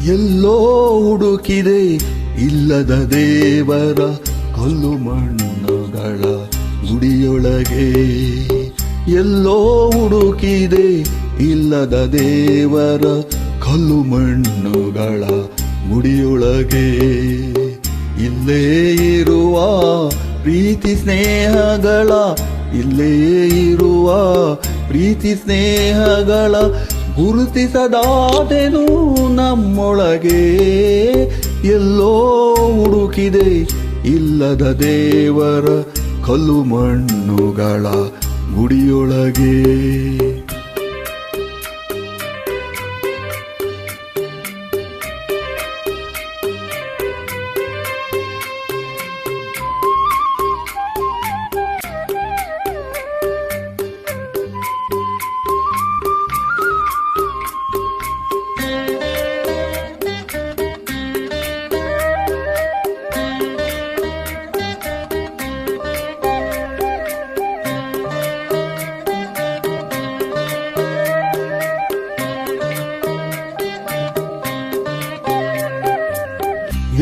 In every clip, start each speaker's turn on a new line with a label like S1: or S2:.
S1: ಎಲ್ಲೋ ಹುಡುಕಿದೆ ಇಲ್ಲದ ದೇವರ ಕಲ್ಲು ಮಣ್ಣುಗಳ ಗುಡಿಯೊಳಗೆ. ಎಲ್ಲೋ ಹುಡುಕಿದೆ ಇಲ್ಲದ ದೇವರ ಕಲ್ಲು ಮಣ್ಣುಗಳ ಗುಡಿಯೊಳಗೆ. ಇಲ್ಲೇ ಇರುವ ಪ್ರೀತಿ ಸ್ನೇಹಗಳ, ಇಲ್ಲೇ ಇರುವ ಪ್ರೀತಿ ಸ್ನೇಹಗಳ ಗುರುತಿಸದಾದೆನು ನಮ್ಮೊಳಗೆ. ಎಲ್ಲೋ ಹುಡುಕಿದೆ ಇಲ್ಲದ ದೇವರ ಕಲ್ಲು ಮಣ್ಣುಗಳ ಗುಡಿಯೊಳಗೆ.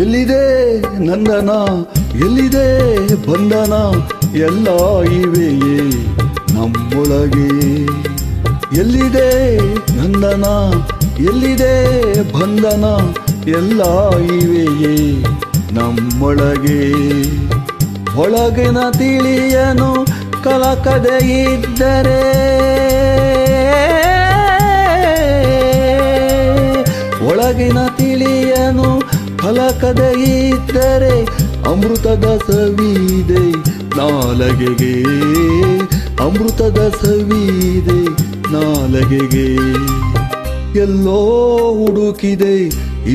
S1: ಎಲ್ಲಿದೆ ನಂದನ, ಎಲ್ಲಿದೆ ಬಂಧನ, ಎಲ್ಲ ಇವೆಯೇ ನಮ್ಮೊಳಗೆ. ಎಲ್ಲಿದೆ ನಂದನ, ಎಲ್ಲಿದೆ ಬಂಧನ, ಎಲ್ಲ ಇವೆಯೇ ನಮ್ಮೊಳಗೆ. ಒಳಗಿನ ತಿಳಿಯನು ಕಲಕದೆ ಇದ್ದರೆ, ಒಳಗಿನ ತಿಳಿಯನು ಕಲಕದೆ ಇದ್ದರೆ ಅಮೃತದ ಸವಿದೆ ನಾಲಗೆಗೆ, ಅಮೃತದ ಸವಿದೆ ನಾಲಗೆಗೆ. ಎಲ್ಲೋ ಹುಡುಕಿದೆ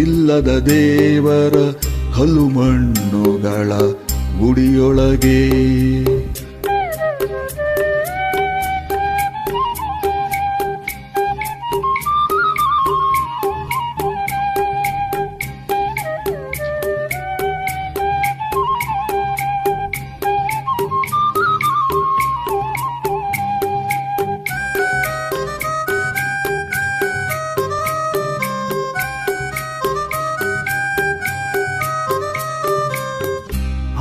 S1: ಇಲ್ಲದ ದೇವರ ಕಲ್ಲು ಮಣ್ಣುಗಳ ಗುಡಿಯೊಳಗೆ.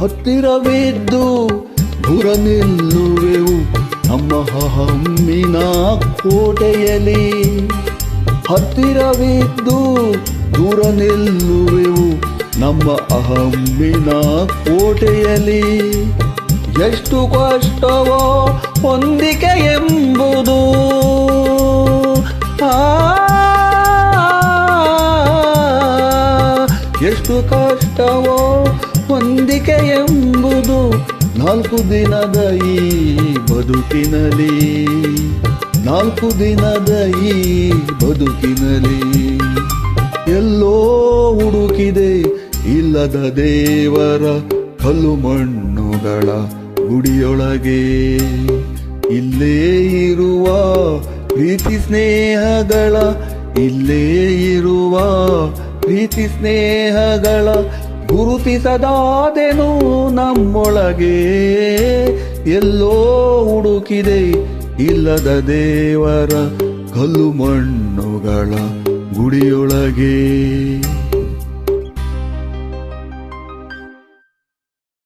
S1: ಹತ್ತಿರವಿದ್ದು ದೂರ ನಿಲ್ಲುವೆವು ನಮ್ಮ ಹಮ್ಮಿನ ಕೋಟೆಯಲ್ಲಿ. ಹತ್ತಿರವಿದ್ದು ದೂರ ನಿಲ್ಲುವೆವು ನಮ್ಮ ಹಮ್ಮಿನ ಕೋಟೆಯಲ್ಲಿ. ಎಷ್ಟು ಕಷ್ಟವೋ ಹೊಂದಿಕೆ ಎಂಬುದು, ಎಷ್ಟು ಕಷ್ಟವೋ ಹೊಂದಿಕೆ ಎಂಬುದು ನಾಲ್ಕು ದಿನದ ಈ ಬದುಕಿನಲ್ಲಿ, ನಾಲ್ಕು ದಿನದ ಈ ಬದುಕಿನಲ್ಲಿ. ಎಲ್ಲೋ ಹುಡುಕಿದೆ ಇಲ್ಲದ ದೇವರ ಕಲ್ಲು ಮಣ್ಣುಗಳ ಗುಡಿಯೊಳಗೆ. ಇಲ್ಲೇ ಇರುವ ಪ್ರೀತಿ ಸ್ನೇಹಗಳ, ಇಲ್ಲೇ ಇರುವ ಪ್ರೀತಿ ಸ್ನೇಹಗಳ ಗುರುತಿಸದಾದೆನು ನಮ್ಮೊಳಗೆ. ಎಲ್ಲೋ ಹುಡುಕಿದೆ ಇಲ್ಲದ ದೇವರ ಕಲ್ಲು ಮಣ್ಣುಗಳ ಗುಡಿಯೊಳಗೆ.